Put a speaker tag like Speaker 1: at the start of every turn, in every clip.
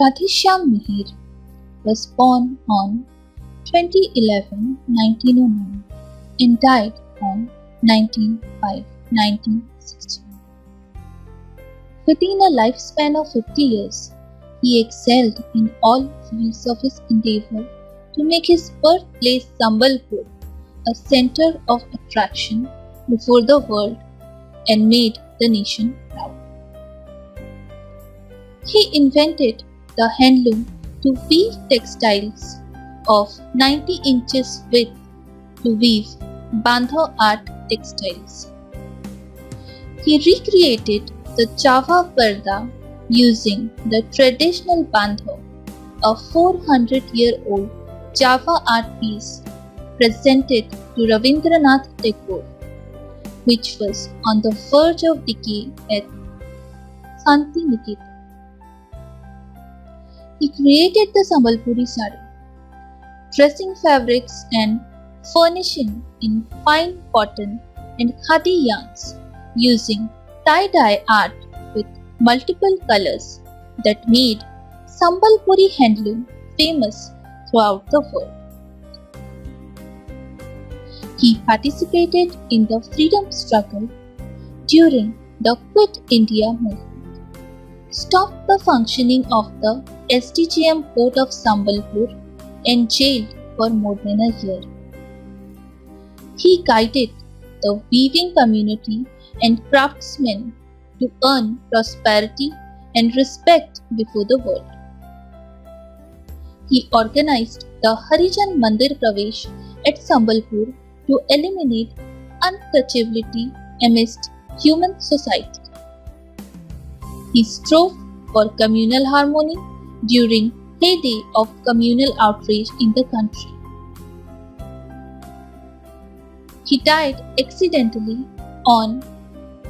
Speaker 1: Radheshyam Mihir was born on 20/11/1909 and died on 19/5/1961. Within a lifespan of 50 years, he excelled in all fields of his endeavor to make his birthplace Sambalpur a center of attraction before the world and made the nation proud. He invented the handloom to weave textiles of 90 inches width to weave Bandha art textiles. He recreated the Java Parda using the traditional Bandha, a 400-year-old Java art piece presented to Rabindranath Tagore, which was on the verge of decay at Santiniketan. He created the Sambalpuri sari, dressing fabrics and furnishing in fine cotton and khadi yarns using tie-dye art with multiple colors that made Sambalpuri handloom famous throughout the world. He participated in the freedom struggle during the Quit India movement, stopped the functioning of the SDGM port of Sambalpur and jailed for more than a year. He guided the weaving community and craftsmen to earn prosperity and respect before the world. He organized the Harijan Mandir Pravesh at Sambalpur to eliminate untouchability amidst human society. He strove for communal harmony during heyday of communal outrage in the country. He died accidentally on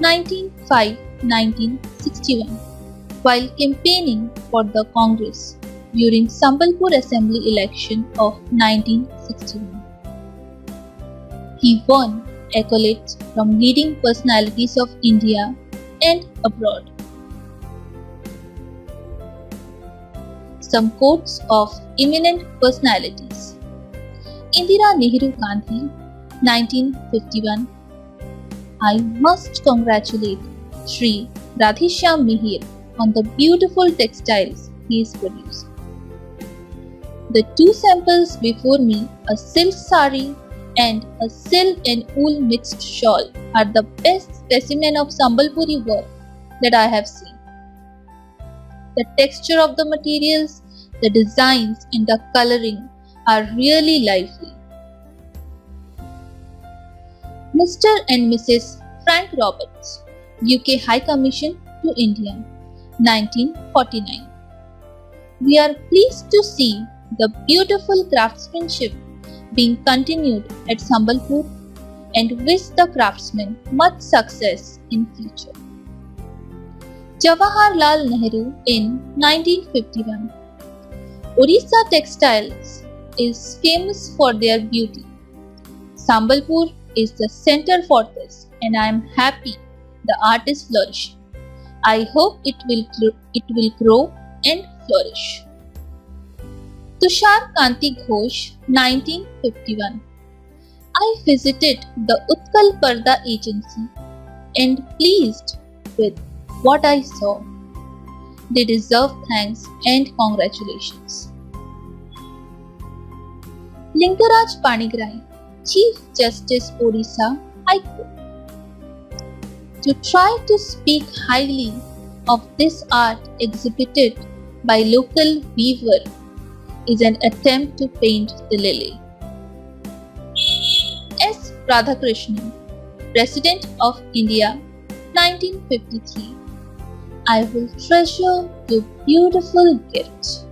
Speaker 1: 19/5/1961 while campaigning for the Congress during Sambalpur Assembly election of 1961. He won accolades from leading personalities of India and abroad. Some quotes of eminent personalities. Indira Nehru Gandhi, 1951. I must congratulate Sri Radheshyam Mihir on the beautiful textiles he is producing. The two samples before me, a silk sari and a silk and wool mixed shawl, are the best specimen of Sambalpuri work that I have seen. The texture of the materials, the designs and the coloring are really lively. Mr. and Mrs. Frank Roberts, UK High Commission to India, 1949. We are pleased to see the beautiful craftsmanship being continued at Sambalpur and wish the craftsmen much success in future. Jawaharlal Nehru in 1951. Orissa textiles is famous for their beauty. Sambalpur is the center for this and I am happy the art is flourishing. I hope it will grow and flourish. Tushar Kanti Ghosh, 1951. I visited the Utkal Parda agency and pleased with what I saw. They deserve thanks and congratulations. Lingaraj Panigrahi, Chief Justice Odisha High Court. To try to speak highly of this art exhibited by local weaver is an attempt to paint the lily. S. Radhakrishnan, President of India, 1953. I will treasure your beautiful gift.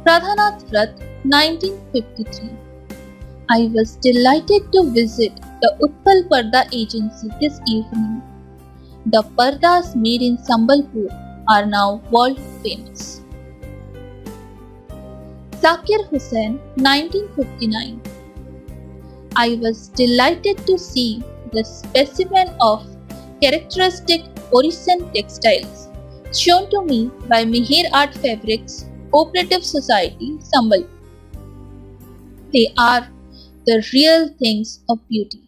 Speaker 1: Radhanath Rath, 1953. I was delighted to visit the Utkal Parda agency this evening. The pardas made in Sambalpur are now world famous. Zakir Hussain, 1959. I was delighted to see the specimen of characteristic Orissan textiles shown to me by Mihir Art Fabrics Cooperative Society, Sambal. They are the real things of beauty.